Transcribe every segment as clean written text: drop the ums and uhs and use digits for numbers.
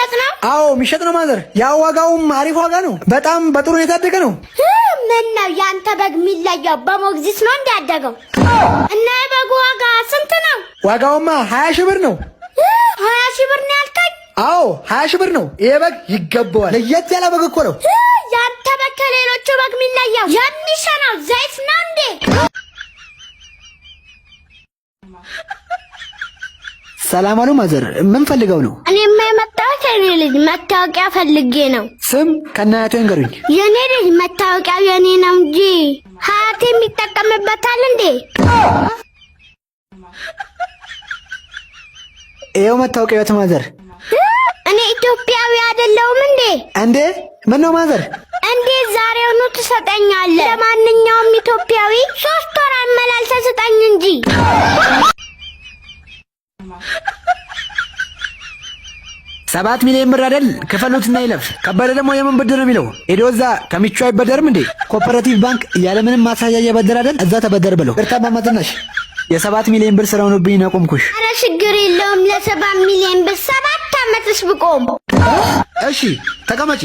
የሚሸጥ ነው? አዎ የሚሸጥ ነው ማዘር። ያው ዋጋውም አሪፍ ዋጋ ነው። በጣም በጥሩ ሁኔታ ያደገ ነው። ምን ነው ያንተ በግ የሚለየው በሞግዚት ነው እንዲያደገው? እና የበጉ ዋጋ ስንት ነው? ዋጋውማ 20 ሺህ ብር ነው። 20 ሺህ ብር ነው ያልከኝ? አዎ 20 ሺህ ብር ነው። ይሄ በግ ይገባዋል። ለየት ያለ በግ እኮ ነው። ያንተ በግ ከሌሎቹ በግ የሚለየው የሚሸነው ዘይት ነው እንዴ? ሰላም አሉ ማዘር። ምን ፈልገው ነው? እኔማ የመጣሁት የኔ ልጅ መታወቂያ ፈልጌ ነው። ስም ከናያቱ ይንገሩኝ። የኔ ልጅ መታወቂያው የኔ ነው እንጂ ሀያቴ የሚጠቀምበታል እንዴ? ይኸው መታወቂያው ማዘር። እኔ ኢትዮጵያዊ አይደለሁም እንዴ? እንዴ ምን ነው ማዘር? እንዴት ዛሬውኑ ትሰጠኛለህ? ለማንኛውም ኢትዮጵያዊ 3 ወር አመላልሰህ ስጠኝ እንጂ። 7 ሚሊዮን ብር አይደል? ክፈሉትና ይለፍ። ከበደ ደግሞ የምን ብድር ነው የሚለው? ሄዶ እዛ ከሚቹ አይበደርም እንዴ? ኮኦፐሬቲቭ ባንክ ያለምንም ማሳያ እየበደር አይደል? እዛ ተበደር ብለው። እርታ ማማትናሽ የ7 ሚሊዮን ብር ስራውን ብኝ ነው ቆምኩሽ። አረ ችግር የለውም። ለ7 ሚሊዮን ብር 7 ዓመትስ ብቆም። እሺ ተቀመጪ።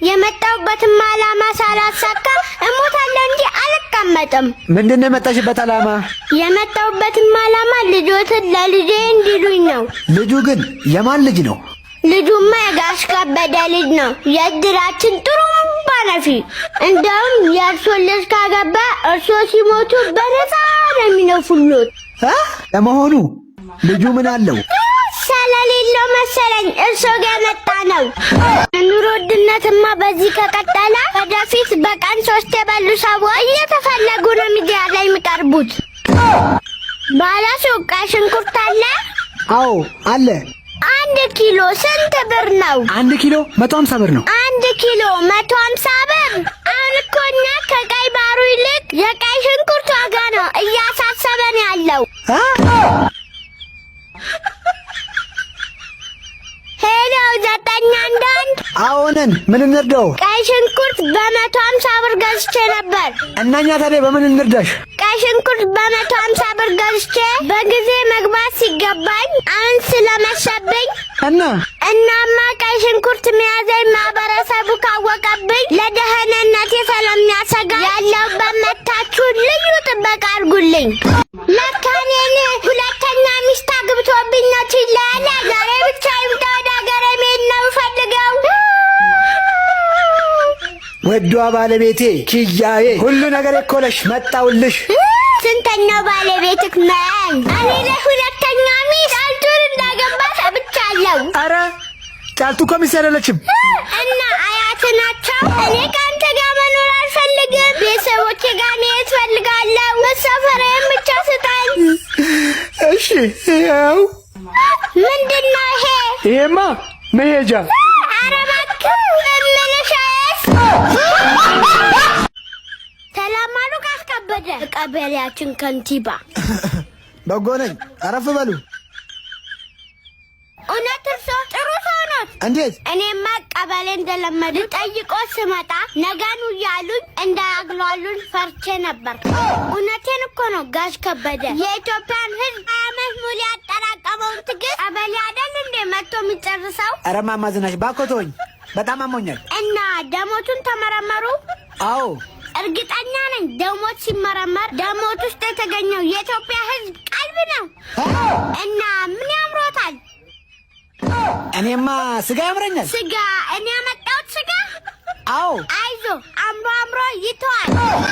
የመጣሁበትም ዓላማ ሳላሳካ እሞታለሁ እንጂ አልቀመጥም። ምንድነው የመጣሽበት ዓላማ? የመጣሁበትም ዓላማ ልጆትን ለልጄ እንዲሉኝ ነው። ልጁ ግን የማን ልጅ ነው? ልጁማ የጋሽ ከበደ ልጅ ነው። የእድራችን ጥሩምባ ነፊ። እንደውም የእርሶ ልጅ ካገባ እርሶ ሲሞቱ በነፃ ነው የሚነፉሉት። ለመሆኑ ልጁ ምን አለው? ስለሌለው መሰለኝ እርሶ ጋር መጣ ነው። ኑሮ ውድነትማ በዚህ ከቀጠለ ወደፊት በቀን 3 የበሉ ሰዎች እየተፈለጉ ነው ሚዲያ ላይ የሚቀርቡት። ባለ ሱቅ ቀይ ሽንኩርት አለ? አዎ አለ። 1 ኪሎ ስንት ብር ነው? 1 ኪሎ 150 ብር ነው። 1 ኪሎ 150 ብር? አሁን እኮ እኛ ከቀይ ባሩ ይልቅ የቀይ ሽንኩርት ዋጋ ነው እያሳሰበን ያለው። ሄሎ 911። አዎነን፣ ምን እንርዳው? ቀይ ሽንኩርት በ150 ብር ገዝቼ ነበር። እናኛ ታዲያ በምን እንርዳሽ? ቀይ ሽንኩርት በ150 ብር ገዝቼ በጊዜ መግባት ሲገባኝ አሁን ስለመሸብኝ እናማ ቀይ ሽንኩርት መያዘኝ ማህበረሰቡ ካወቀብኝ ለደህንነቴ ስለሚያሰጋ ያለሁበት መታችሁ ልዩ ጥበቃ አድርጉልኝ። ለካ እኔን ሁለተኛ ሚስት አግብቶብኝ ነው ችላለ። ዛሬ ብቻ ይምጣ ወደ ሀገሬ መሄድ ነው ፈልገው። ወዷ ባለቤቴ ኪያዬ፣ ሁሉ ነገር እኮ ነሽ፣ መጣውልሽ። ስንተኛው ባለቤትክ ነኝ? እኔ ለሁለተኛ ሚስት ጫልቱን እንዳገባ ሰምቻለሁ። አረ ጫልቱ እኮ ሚስት አይደለችም። እና አያት ናቸው። እኔ ከአንተ ጋር መኖር አልፈልግም። ቤተሰቦቼ ጋር መሄድ እፈልጋለሁ። መሳፈሪያዬን ብቻ ስጠኝ። እሺ ያው ምንድነው ይሄ? ይሄማ መሄጃ። ኧረ እባክህ እምልሻስ። ሰላም አሉ ጋሽ ከበደ፣ ቀበሌያችን ከንቲባ። በጎ ነኝ። አረፍ በሉ። እውነት እርሶ ጥሩ ሰው ኖት? እንዴት? እኔማ ቀበሌ እንደለመዱ ጠይቆ ስመጣ ነገኑ እያሉኝ እንዳያግሏሉን ፈርቼ ነበር። እውነቴን እኮ ነው ጋሽ ከበደ። የኢትዮጵያን ሕዝብ 20 ዓመት ሙሉ ያጠራቀመውን ትግስት ቀበሌ አይደል እንዴ መጥቶ የሚጨርሰው? ኧረ እማማ ዝናሽ ባኮቶኝ፣ በጣም አሞኛል። እና ደሞቱን ተመረመሩ? አዎ እርግጠኛ ነኝ ደሞት ሲመረመር ደሞት ውስጥ የተገኘው የኢትዮጵያ ሕዝብ ቀልብ ነው። እና ምን ያምሮታል? እኔማ ስጋ ያምረኛል። ስጋ? እኔ ያመጣሁት ስጋ? አዎ። አይዞ አምሮ ይተዋል።